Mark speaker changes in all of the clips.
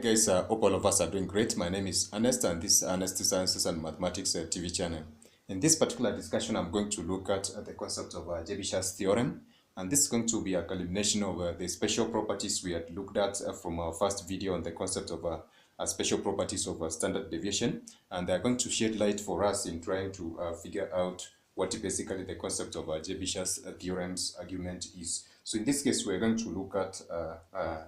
Speaker 1: guys, hope all of us are doing great. My name is Ernest and this is Ernest Sciences and Mathematics TV channel. In this particular discussion, I'm going to look at the concept of Chebyshev's theorem, and this is going to be a culmination of the special properties we had looked at from our first video on the concept of special properties of standard deviation, and they're going to shed light for us in trying to figure out what basically the concept of Chebyshev's theorem's argument is. So in this case, we're going to look at,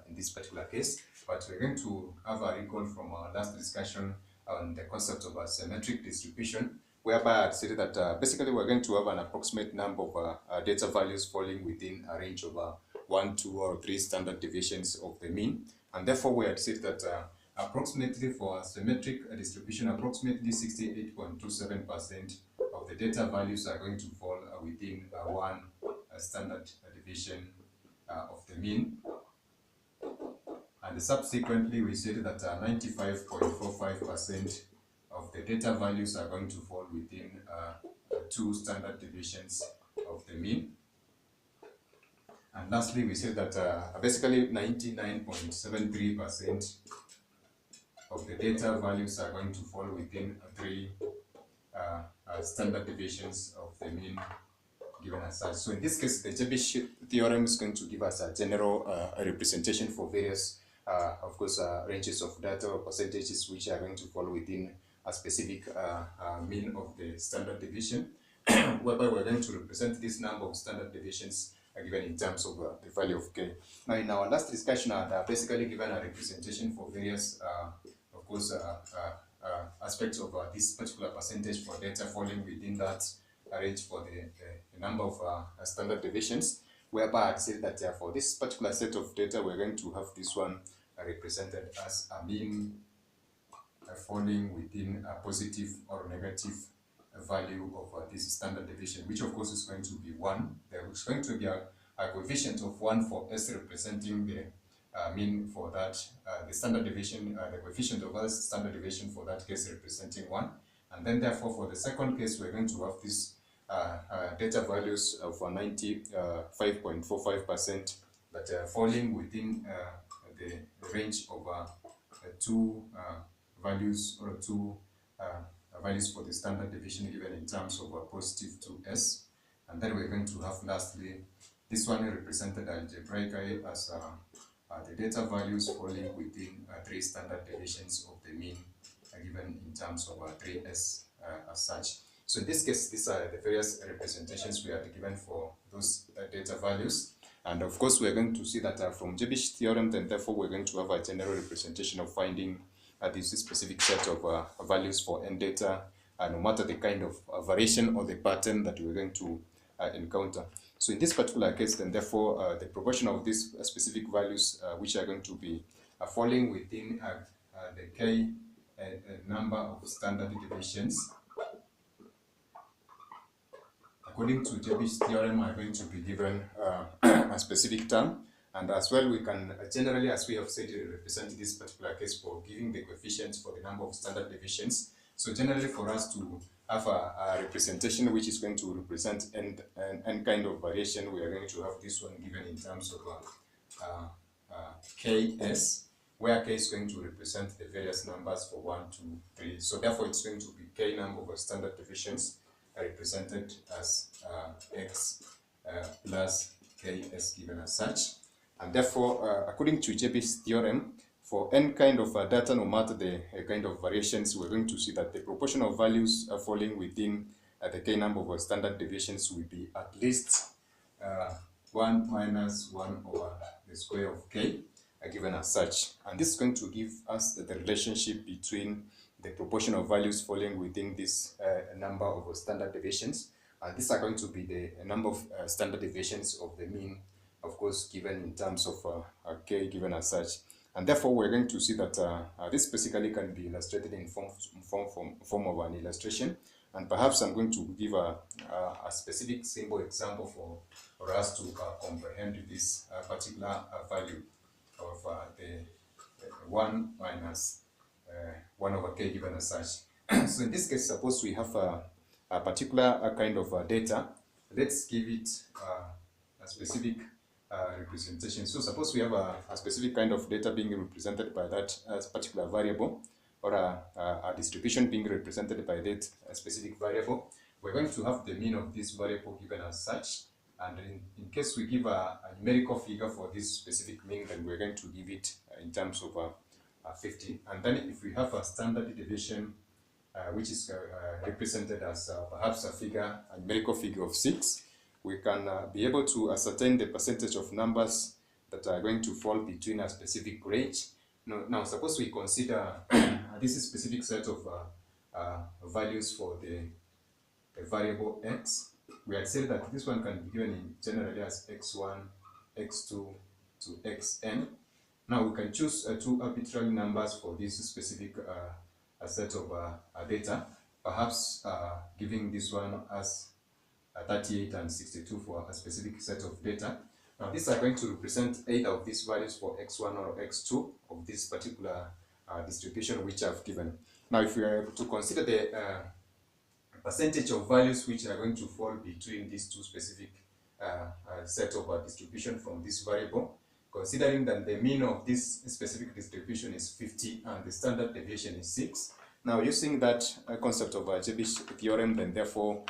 Speaker 1: in this particular case, but we're going to have a recall from our last discussion on the concept of a symmetric distribution, whereby I said that basically we're going to have an approximate number of data values falling within a range of 1, 2, or 3 standard deviations of the mean. And therefore, we had said that approximately for a symmetric distribution, approximately 68.27% of the data values are going to fall within one standard deviation of the mean. And subsequently, we said that 95.45% of the data values are going to fall within 2 standard deviations of the mean. And lastly, we said that basically 99.73% of the data values are going to fall within 3 standard deviations of the mean given as such. So in this case, the Chebyshev theorem is going to give us a general representation for various of course, ranges of data or percentages which are going to fall within a specific mean of the standard deviation, whereby we're going to represent this number of standard deviations given in terms of the value of k. Now, in our last discussion, I had basically given a representation for various, of course, aspects of this particular percentage for data falling within that range for the number of standard deviations, whereby I said that for this particular set of data, we're going to have this one represented as a mean falling within a positive or negative value of this standard deviation, which of course is going to be 1. There is going to be a coefficient of 1 for S representing the mean for that, the standard deviation, the coefficient of S standard deviation for that case representing 1. And then therefore for the second case, we're going to have this data values of 95.45% that falling within the range of 2 values or 2 values for the standard deviation given in terms of positive to S. And then we're going to have lastly this one represented algebraically as the data values falling within 3 standard deviations of the mean given in terms of 3S as such. So in this case, these are the various representations we are given for those data values. And of course, we're going to see that from Chebyshev theorem, then therefore we're going to have a general representation of finding this specific set of values for n data, no matter the kind of variation or the pattern that we're going to encounter. So in this particular case, then therefore, the proportion of these specific values which are going to be falling within the k number of standard deviations, according to Chebyshev theorem, are going to be given a specific term, and as well we can generally, as we have said, represent this particular case for giving the coefficients for the number of standard deviations. So generally, for us to have a representation which is going to represent n kind of variation, we are going to have this one given in terms of ks, where k is going to represent the various numbers for 1, 2, 3. So therefore, it's going to be k number of standard deviations represented as x plus ks given as such. And therefore, according to Chebyshev theorem, for n kind of data, no matter the kind of variations, we're going to see that the proportion of values falling within the k number of standard deviations will be at least 1 minus 1 over the square of k given as such. And this is going to give us the relationship between the proportion of values falling within this number of standard deviations. And these are going to be the number of standard deviations of the mean, of course, given in terms of k given as such. And therefore, we're going to see that this basically can be illustrated in form of an illustration. And perhaps I'm going to give a specific symbol example for us to comprehend this particular value of the 1 minus 1 over k given as such. So in this case, suppose we have a particular kind of data. Let's give it a specific representation. So suppose we have a specific kind of data being represented by that particular variable, or a distribution being represented by that specific variable. We're going to have the mean of this variable given as such, and in case we give a numerical figure for this specific mean, then we're going to give it in terms of 50. And then if we have a standard deviation which is represented as perhaps a numerical figure of 6, we can be able to ascertain the percentage of numbers that are going to fall between a specific range. Now suppose we consider this specific set of values for the variable x. We had said that this one can be given generally as x1, x2 to xn. Now we can choose two arbitrary numbers for this specific set of data, perhaps giving this one as 38 and 62 for a specific set of data. Now these are going to represent either of these values for x1 or x2 of this particular distribution which I've given. Now if we are to consider the percentage of values which are going to fall between these two specific set of distribution from this variable, considering that the mean of this specific distribution is 50 and the standard deviation is 6. Now using that concept of Chebyshev theorem, then therefore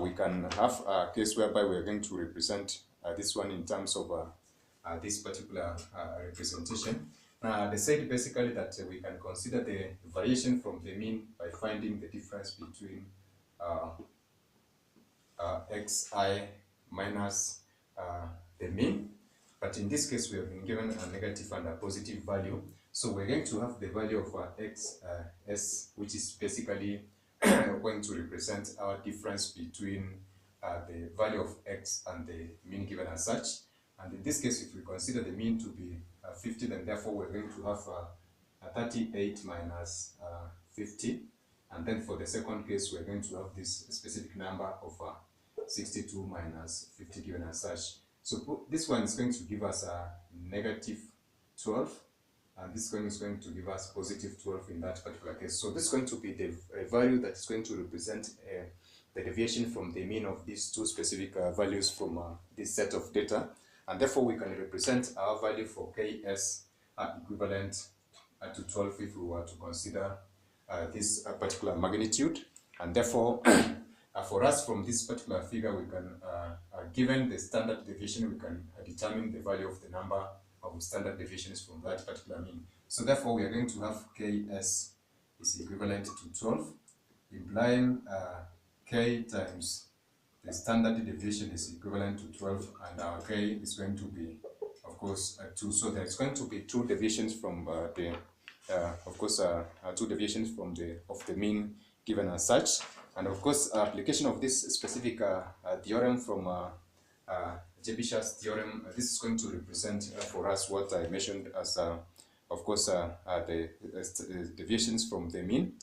Speaker 1: we can have a case whereby we are going to represent this one in terms of this particular representation. They said basically that we can consider the variation from the mean by finding the difference between xi minus the mean. But in this case, we have been given a negative and a positive value. So we're going to have the value of xs, which is basically going to represent our difference between the value of x and the mean given as such. And in this case, if we consider the mean to be 50, then therefore we're going to have 38 minus 50. And then for the second case, we're going to have this specific number of 62 minus 50 given as such. So this one is going to give us a negative 12, and this one is going to give us positive 12 in that particular case. So this is going to be the value that is going to represent the deviation from the mean of these two specific values from this set of data. And therefore we can represent our value for ks equivalent to 12 if we were to consider this particular magnitude. And therefore for us from this particular figure, we can given the standard deviation, we can determine the value of the number of standard deviations from that particular mean. So therefore we are going to have ks is equivalent to 12, implying k times the standard deviation is equivalent to 12, and our k is going to be, of course, 2. So there's going to be two deviations from two deviations from the mean given as such. And of course, application of this specific theorem from Chebyshev's theorem, this is going to represent for us what I mentioned as, of course, the deviations from the mean.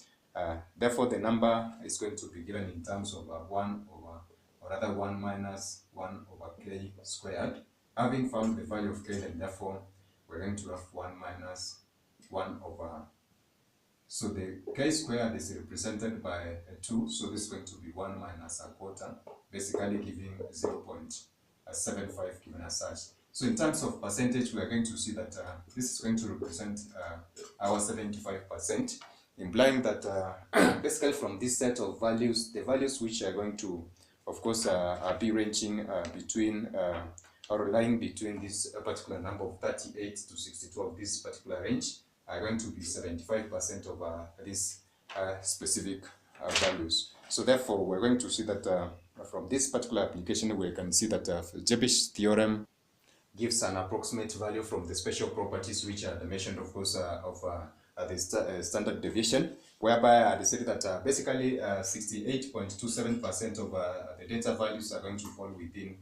Speaker 1: Therefore, the number is going to be given in terms of 1 minus 1 over k squared. Having found the value of k, then therefore we're going to have 1 minus 1 over. So the k squared is represented by 2, so this is going to be 1 minus a quarter, basically giving 0.75 given as such. So in terms of percentage, we are going to see that this is going to represent our 75%, implying that basically from this set of values, the values which are going to, of course, be ranging between or lying between this particular number of 38 to 62 of this particular range are going to be 75% of these specific values. So therefore, we're going to see that from this particular application, we can see that Chebyshev theorem gives an approximate value from the special properties which are mentioned, of course, of the standard deviation, whereby they said that basically 68.27% of the data values are going to fall within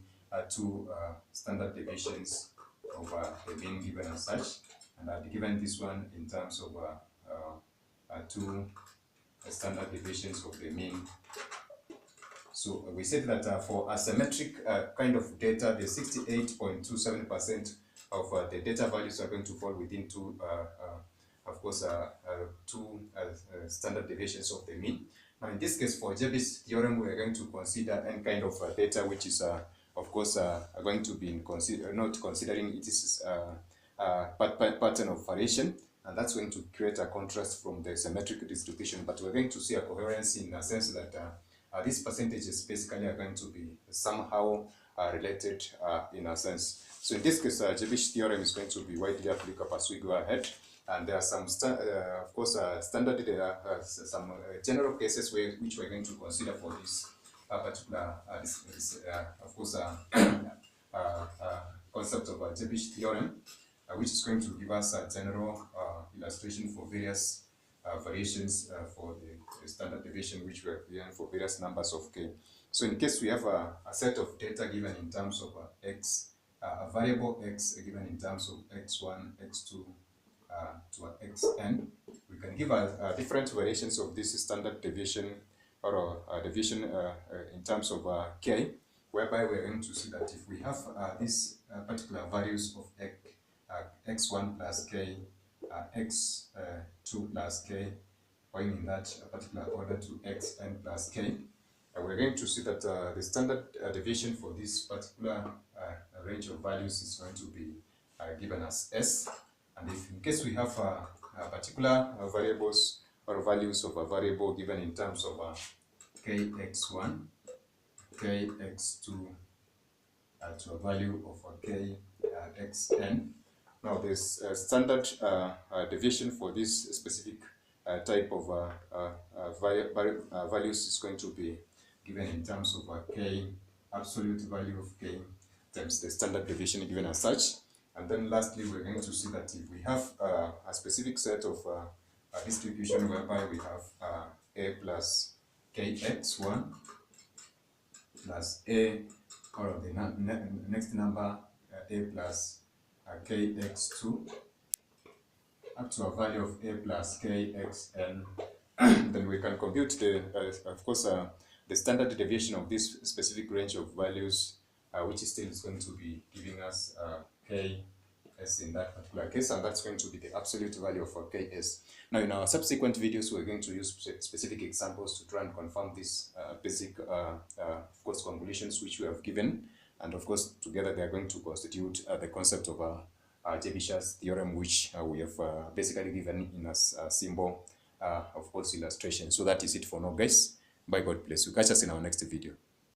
Speaker 1: two standard deviations of the mean given as such, and given this one in terms of two standard deviations of the mean. So we said that for asymmetric kind of data, the 68.27% of the data values are going to fall within two, of course, two standard deviations of the mean. Now in this case, for Chebyshev theorem, we are going to consider any kind of data which is, of of course, are going to be not considering it is pattern of variation, and that's going to create a contrast from the symmetric distribution. But we're going to see a coherence in a sense that these percentages basically are going to be somehow related in a sense. So in this case, Chebyshev theorem is going to be widely applicable as we go ahead. And there are some, of course, standard, there are some general cases which we're going to consider for this particular, of course, concept of Chebyshev theorem, which is going to give us a general illustration for various variations for the standard deviation which we are given for various numbers of k. So in case we have a set of data given in terms of x, a variable x given in terms of x1, x2, to xn, we can give different variations of this standard deviation or deviation in terms of k, whereby we're going to see that if we have these particular values of x1 plus k, x2 plus k, going in that particular order to xn plus k, we're going to see that the standard deviation for this particular range of values is going to be given as s. And if in case we have particular variables or values of a variable given in terms of kx1, kx2 to a value of kxn. Now this standard deviation for this specific type of values is going to be given in terms of k, absolute value of k times the standard deviation given as such. And then lastly, we're going to see that if we have a specific set of distribution whereby we have a plus kx1 plus a, or the next number a plus kx2 up to a value of a plus kxn, then we can compute the, of course, the standard deviation of this specific range of values, which is still going to be giving us ks in that particular case, and that's going to be the absolute value of ks. Now, in our subsequent videos, we're going to use specific examples to try and confirm these basic, of course, conclusions which we have given, and of course, together they are going to constitute the concept of Chebyshev's theorem, which we have basically given in a symbol, of course, illustration. So that is it for now, guys. Bye, God bless you. Catch us in our next video.